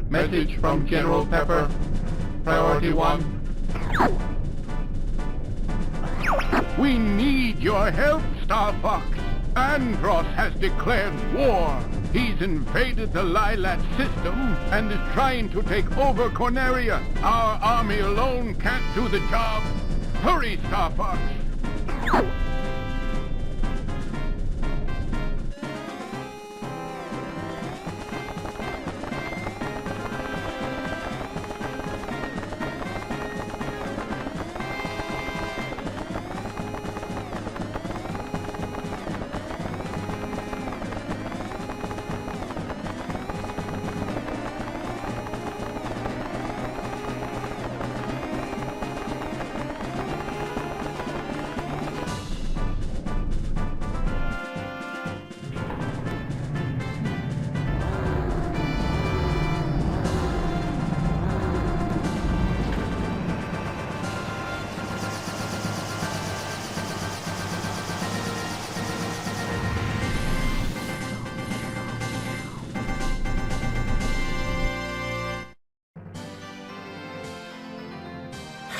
Message from General Pepper. Priority 1. We need your help, Star Fox. Andross has declared war. He's invaded the Lylat System and is trying to take over Corneria. Our army alone can't do the job. Hurry, Star Fox.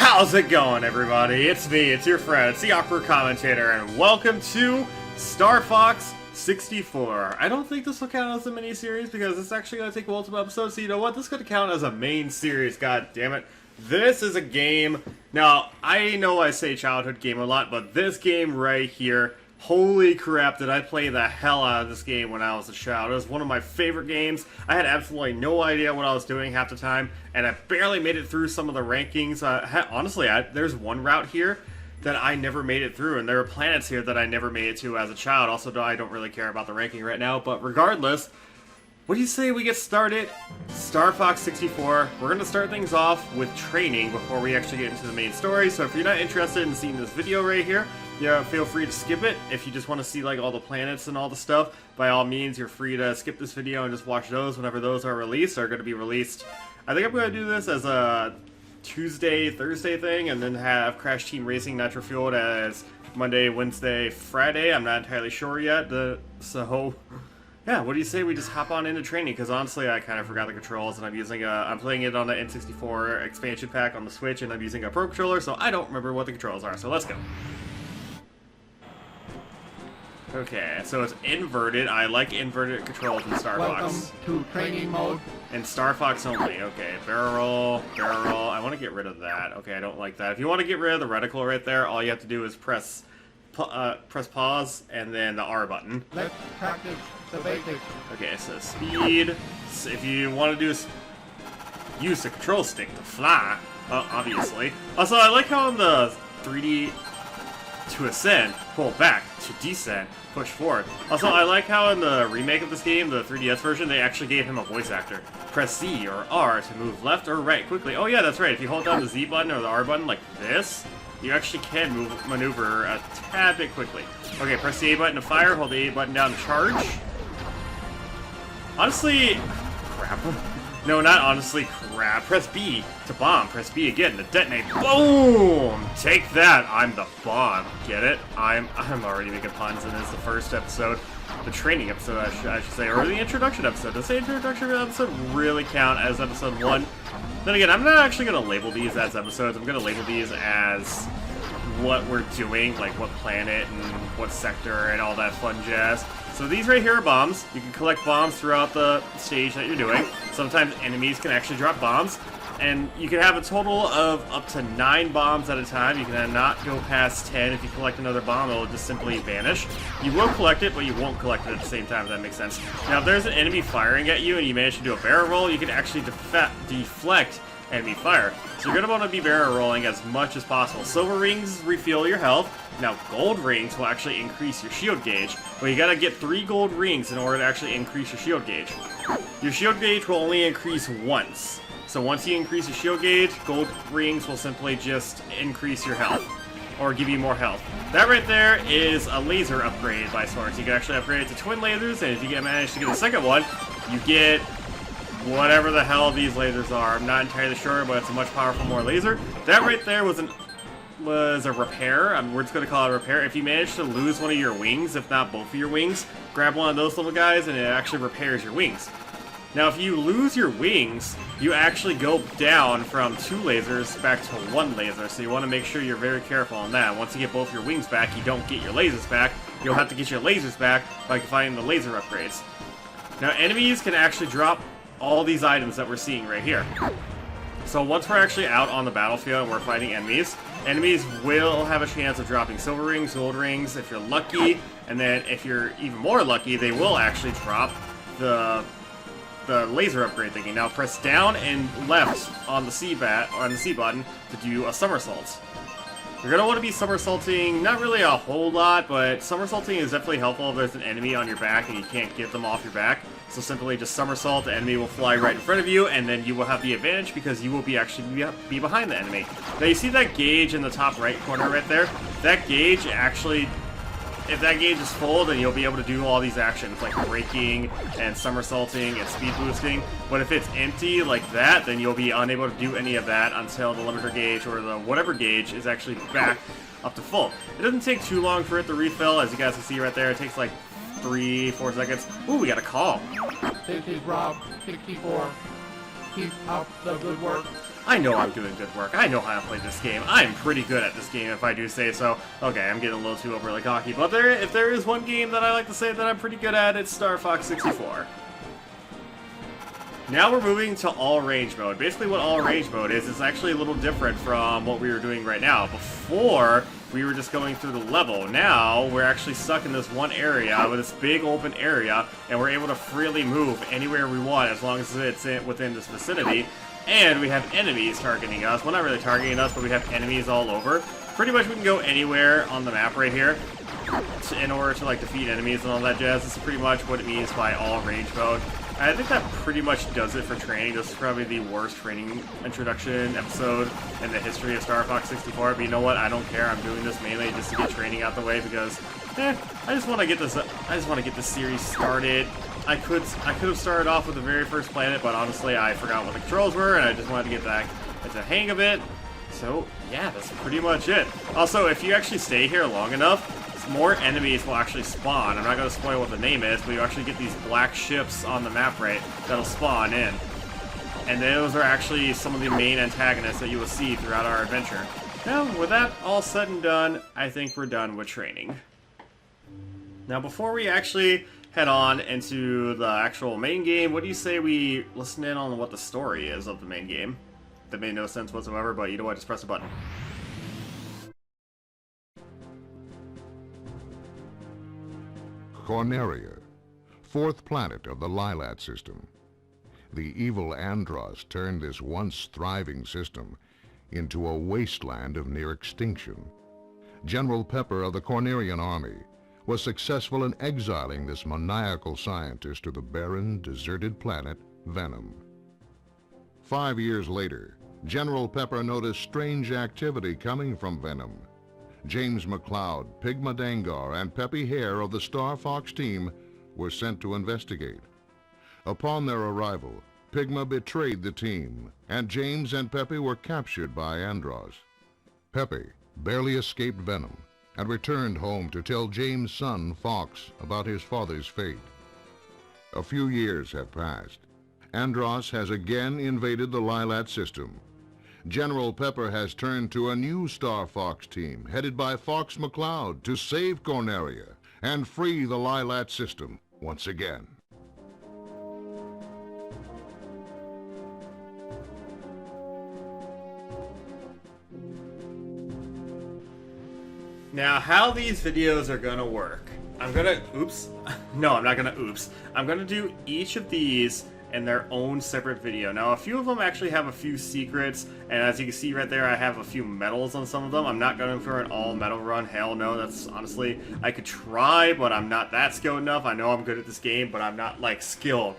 How's it going, everybody? It's me, it's your friend, it's the Opera Commentator, and welcome to Star Fox 64. I don't think this will count as a mini-series because it's actually going to take multiple episodes, so you know what? This is going to count as a main series, god damn it. This is a game. Now, I know I say childhood game a lot, but this game right here, holy crap, did I play the hell out of this game when I was a child. It was one of my favorite games. I had absolutely no idea what I was doing half the time, and I barely made it through some of the rankings. Honestly, there's one route here that I never made it through, and there are planets here that I never made it to as a child. Also, I don't really care about the ranking right now, but regardless, what do you say we get started? Star Fox 64. We're going to start things off with training before we actually get into the main story, so if you're not interested in seeing this video right here, yeah, feel free to skip it. If you just want to see like all the planets and all the stuff, by all means, you're free to skip this video and just watch those whenever those are released. Are going to be released. I think I'm going to do this as a Tuesday, Thursday thing, and then have Crash Team Racing Nitro Fueled as Monday, Wednesday, Friday. I'm not entirely sure yet. So, yeah, what do you say we just hop on into training? Because honestly, I kind of forgot the controls, and I'm playing it on the N64 expansion pack on the Switch, and I'm using a Pro Controller, so I don't remember what the controls are. So let's go. Okay, so it's inverted. I like inverted controls in Star Fox. Welcome to training mode. And Star Fox only. Okay, barrel roll, barrel roll. I want to get rid of that. Okay, I don't like that. If you want to get rid of the reticle right there, all you have to do is press pause and then the R button. Let's practice the basics. Okay, so speed. So if you want to do use the control stick to fly, obviously. Also, I like how in the 3D to ascend, pull back, to descend, push forward. Also, I like how in the remake of this game, the 3DS version, they actually gave him a voice actor. Press Z or R to move left or right quickly. Oh yeah, that's right. If you hold down the Z button or the R button like this, you actually can maneuver a tad bit quickly. Okay, press the A button to fire, hold the A button down to charge. Honestly, crap. No, not honestly, crap. Press B to bomb. Press B again to detonate. Boom! Take that. I'm the bomb. Get it? I'm already making puns, and it's the first episode, the training episode, I should say, or the introduction episode. Does the introduction episode really count as episode 1? Then again, I'm not actually going to label these as episodes. I'm going to label these as what we're doing, like what planet and what sector and all that fun jazz. So these right here are bombs. You can collect bombs throughout the stage that you're doing. Sometimes enemies can actually drop bombs. And you can have a total of up to 9 bombs at a time. You can not go past 10. If you collect another bomb, it will just simply vanish. You will collect it, but you won't collect it at the same time, if that makes sense. Now, if there's an enemy firing at you and you manage to do a barrel roll, you can actually deflect enemy fire. So you're going to want to be barrel rolling as much as possible. Silver rings refuel your health. Now, gold rings will actually increase your shield gauge, but you gotta get 3 gold rings in order to actually increase your shield gauge. Your shield gauge will only increase once. So once you increase your shield gauge, gold rings will simply just increase your health, or give you more health. That right there is a laser upgrade by sorts. You can actually upgrade it to twin lasers, and if you manage to get a second one, you get whatever the hell these lasers are. I'm not entirely sure, but it's a much powerful more laser. That right there was a repair. We're just going to call it a repair. If you manage to lose one of your wings, if not both of your wings, grab one of those little guys and it actually repairs your wings. Now, if you lose your wings, you actually go down from 2 lasers back to 1 laser, so you want to make sure you're very careful on that. Once you get both your wings back, you don't get your lasers back. You'll have to get your lasers back by finding the laser upgrades. Now, enemies can actually drop all these items that we're seeing right here. So once we're actually out on the battlefield and we're fighting enemies, enemies will have a chance of dropping silver rings, gold rings, if you're lucky, and then if you're even more lucky, they will actually drop the laser upgrade thingy. Now press down and left on the C button to do a somersault. You're going to want to be somersaulting, not really a whole lot, but somersaulting is definitely helpful if there's an enemy on your back and you can't get them off your back. So simply just somersault, the enemy will fly right in front of you, and then you will have the advantage because you will be be behind the enemy. Now you see that gauge in the top right corner right there? That gauge actually, if that gauge is full, then you'll be able to do all these actions like braking and somersaulting and speed boosting. But if it's empty like that, then you'll be unable to do any of that until the limiter gauge or the whatever gauge is actually back up to full. It doesn't take too long for it to refill, as you guys can see right there. It takes like 3-4 seconds. Ooh, we got a call. This is Rob, 64. Keep up the good work. I know I'm doing good work. I know how to play this game. I'm pretty good at this game, if I do say so. Okay, I'm getting a little too overly cocky, but if there is one game that I like to say that I'm pretty good at, it's Star Fox 64. Now we're moving to all range mode. Basically what all range mode is actually a little different from what we were doing right now. Before, we were just going through the level. Now, we're actually stuck in this one area, with this big open area, and we're able to freely move anywhere we want as long as it's within this vicinity. And we have enemies targeting us. Well, not really targeting us, but we have enemies all over. Pretty much we can go anywhere on the map right here in order to like defeat enemies and all that jazz. This is pretty much what it means by all range mode. I think that pretty much does it for training. This is probably the worst training introduction episode in the history of Star Fox 64. But you know what? I don't care. I'm doing this mainly just to get training out the way because, I just want to get this. I just want to get this series started. I could have started off with the very first planet, but honestly, I forgot what the controls were, and I just wanted to get back at the hang of it. So yeah, that's pretty much it. Also, if you actually stay here long enough, more enemies will actually spawn. I'm not going to spoil what the name is, but you actually get these black ships on the map right that'll spawn in. And those are actually some of the main antagonists that you will see throughout our adventure. Now, with that all said and done, I think we're done with training. Now, before we actually head on into the actual main game, what do you say we listen in on what the story is of the main game? That made no sense whatsoever, but you know what, just press a button. Corneria, 4th planet of the Lylat System. The evil Andross turned this once thriving system into a wasteland of near extinction. General Pepper of the Cornerian army was successful in exiling this maniacal scientist to the barren, deserted planet Venom. 5 years later, General Pepper noticed strange activity coming from Venom. James McCloud, Pigma Dangar, and Peppy Hare of the Star Fox team were sent to investigate. Upon their arrival, Pigma betrayed the team, and James and Peppy were captured by Andross. Peppy barely escaped Venom and returned home to tell James' son, Fox, about his father's fate. A few years have passed. Andross has again invaded the Lylat System. General Pepper has turned to a new Star Fox team, headed by Fox McCloud, to save Corneria and free the Lylat System once again. Now, how these videos are gonna work. I'm gonna, oops. No, I'm not gonna oops. I'm gonna do each of these in their own separate video. Now, a few of them actually have a few secrets, and as you can see right there, I have a few medals on some of them. I'm not going for an all-medal run. Hell no, that's honestly, I could try, but I'm not that skilled enough. I know I'm good at this game, but I'm not, like, skilled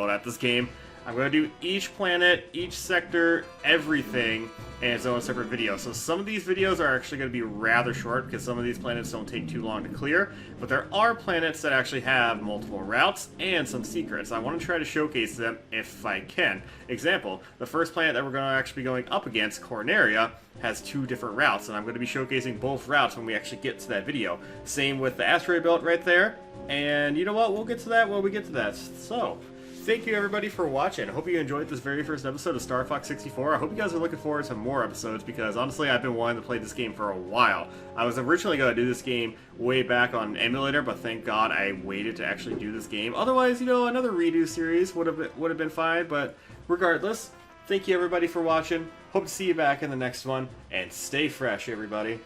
at this game. I'm going to do each planet, each sector, everything in its own separate video. So some of these videos are actually going to be rather short because some of these planets don't take too long to clear. But there are planets that actually have multiple routes and some secrets. I want to try to showcase them if I can. Example, the first planet that we're going to actually be going up against, Corneria, has 2 different routes. And I'm going to be showcasing both routes when we actually get to that video. Same with the asteroid belt right there. And you know what? We'll get to that when we get to that. So, thank you everybody for watching. I hope you enjoyed this very first episode of Star Fox 64. I hope you guys are looking forward to more episodes because honestly I've been wanting to play this game for a while. I was originally going to do this game way back on emulator, but thank God I waited to actually do this game. Otherwise, you know, another redo series would have been fine, but regardless, thank you everybody for watching. Hope to see you back in the next one, and stay fresh everybody.